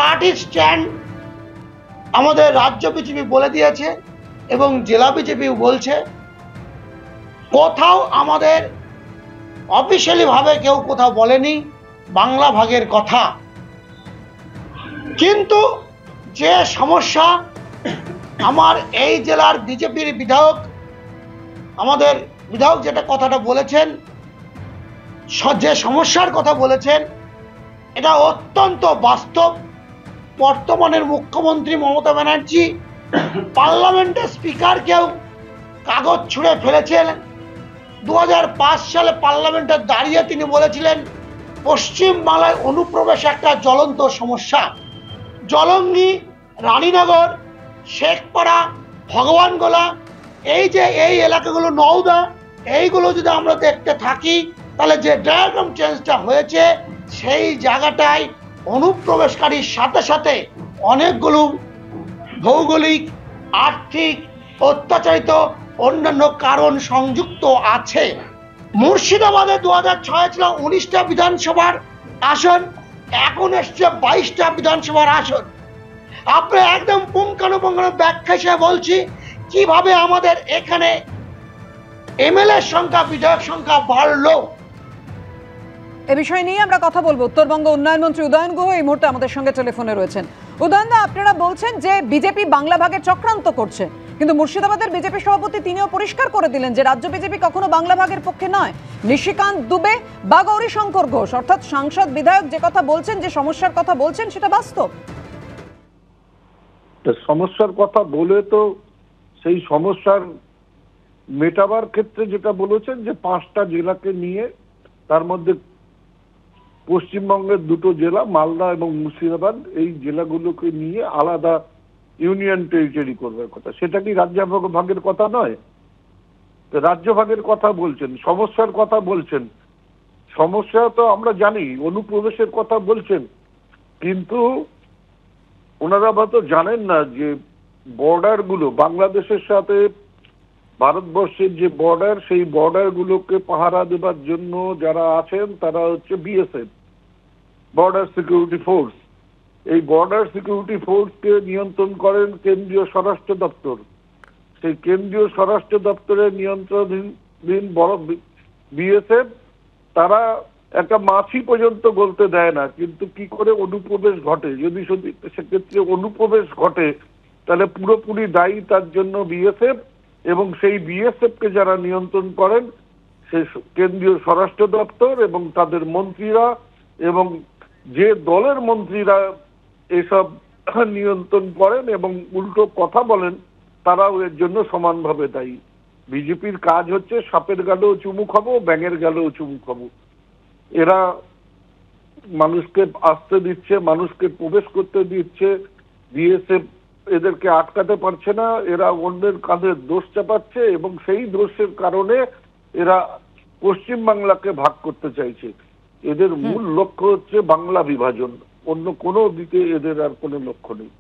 পার্টির স্ট্যান্ড আমাদের রাজ্য বিজেপি বলে দিয়েছে এবং জেলা বিজেপিও বলছে। কোথাও আমাদের অফিসিয়ালি ভাবে কেউ কোথাও বলেনি বাংলা ভাগের কথা, কিন্তু যে সমস্যা আমার এই জেলার বিজেপির বিধায়ক, আমাদের বিধায়ক যেটা কথাটা বলেছেন, যে সমস্যার কথা বলেছেন, এটা অত্যন্ত বাস্তব। বর্তমানের মুখ্যমন্ত্রী মমতা ব্যানার্জি পার্লামেন্টের স্পিকারকেও কাগজ ছুঁড়ে ফেলেছেন। 2005 সালে পার্লামেন্টে দাঁড়িয়ে তিনি বলেছিলেন পশ্চিম বাংলায় অনুপ্রবেশ একটা জ্বলন্ত সমস্যা। জলঙ্গি, রানীনগর, শেখপাড়া, ভগবানগোলা, এই এলাকাগুলো, নওদা, এইগুলো যদি আমরা দেখতে থাকি তাহলে যে ডায়াগ্রাম চেঞ্জটা হয়েছে সেই জায়গাটায় অনুপ্রবেশকারীর সাথে সাথে অনেকগুলো ভৌগোলিক, আর্থিক, অত্যাচারিত অন্যান্য কারণ সংযুক্ত আছে। মুর্শিদাবাদে 2006 ছিল 19টা বিধানসভার আসন, এখন এসছে 22টা বিধানসভার আসন। আপনি একদম পুঙ্খানুপুঙ্খ ব্যাখ্যা হিসেবে বলছি কিভাবে আমাদের এখানে এমএলএ সংখ্যা, বিধায়ক সংখ্যা বাড়লো। এ বিষয় নিয়ে আমরা কথা বলবো। উত্তরবঙ্গ উন্নয়ন মন্ত্রী উদয়ন গুহ এই মুহূর্তে আমাদের সঙ্গে টেলিফোনে রয়েছেন। উদয়নদা, আপনারা বলছেন যে বিজেপি বাংলা ভাগের চক্রান্ত করছে, কিন্তু মুর্শিদাবাদের বিজেপি সভাপতি তিনিও পরিষ্কার করে দিলেন যে রাজ্য বিজেপি কখনো বাংলা ভাগের পক্ষে নয়। নিশিকান্ত দুবে বা গৌরীশঙ্কর ঘোষ অর্থাৎ সাংসদ বিধায়ক যে কথা বলছেন, যে সমস্যার কথা বলছেন, সেটা বাস্তব। সমস্যার কথা বলে তো সেই সমস্যার মেটাবার ক্ষেত্রে যেটা বলেছেন যে 5টা জেলাকে নিয়ে, তার মধ্যে পশ্চিমবঙ্গের 2টো জেলা মালদা এবং মুর্শিদাবাদ, এই জেলাগুলোকে নিয়ে আলাদা ইউনিয়ন টেরিটরি করবার কথা। সেটা কি রাজ্য ভাগের কথা নয়? রাজ্য ভাগের কথা বলছেন, সমস্যার কথা বলছেন। সমস্যা তো আমরা জানি, অনুপ্রবেশের কথা বলছেন, কিন্তু ওনারা হয়তো জানেন না যে বর্ডার গুলো, বাংলাদেশের সাথে ভারতবর্ষের যে বর্ডার, সেই বর্ডার গুলোকে পাহারা দেবার জন্য যারা আছেন তারা হচ্ছে বিএসএফ, বর্ডার সিকিউরিটি ফোর্স। এই বর্ডার সিকিউরিটি ফোর্সকে নিয়ন্ত্রণ করেন কেন্দ্রীয় স্বরাষ্ট্র দপ্তর। সেই কেন্দ্রীয় স্বরাষ্ট্র দপ্তরের নিয়ন্ত্রণাধীন বড় বিএসএফ, তারা একটা মাছি পর্যন্ত গলতে দেয় না। কিন্তু কি করে অনুপ্রবেশ ঘটে, যদি সেক্ষেত্রে অনুপ্রবেশ ঘটে তাহলে পুরোপুরি দায়ী তার জন্য বিএসএফ, এবং সেই বিএসএফ কে যারা নিয়ন্ত্রণ করেন সে কেন্দ্রীয় স্বরাষ্ট্র দপ্তর এবং তাদের মন্ত্রীরা, এবং যে দলের মন্ত্রীরা এসব নিয়ন্ত্রণ করেন এবং উল্টো কথা বলেন, তারাও এর জন্য সমানভাবে দায়ী। বিজেপির কাজ হচ্ছে সাপের গালেও চুমু খাবো, ব্যাঙের গালেও চুমু খাবো। এরা মানুষকে আসতে দিচ্ছে, মানুষকে প্রবেশ করতে দিচ্ছে, বিএসএফ এদেরকে আটকাতে পারছে না। এরা অন্যের কাঁধে দোষ চাপাচ্ছে এবং সেই দোষের কারণে এরা পশ্চিমবাংলাকে ভাগ করতে চাইছে। এদের মূল লক্ষ্য হচ্ছে বাংলা বিভাজন, অন্য কোনো দিকে এদের আর কোনো লক্ষ্য নেই।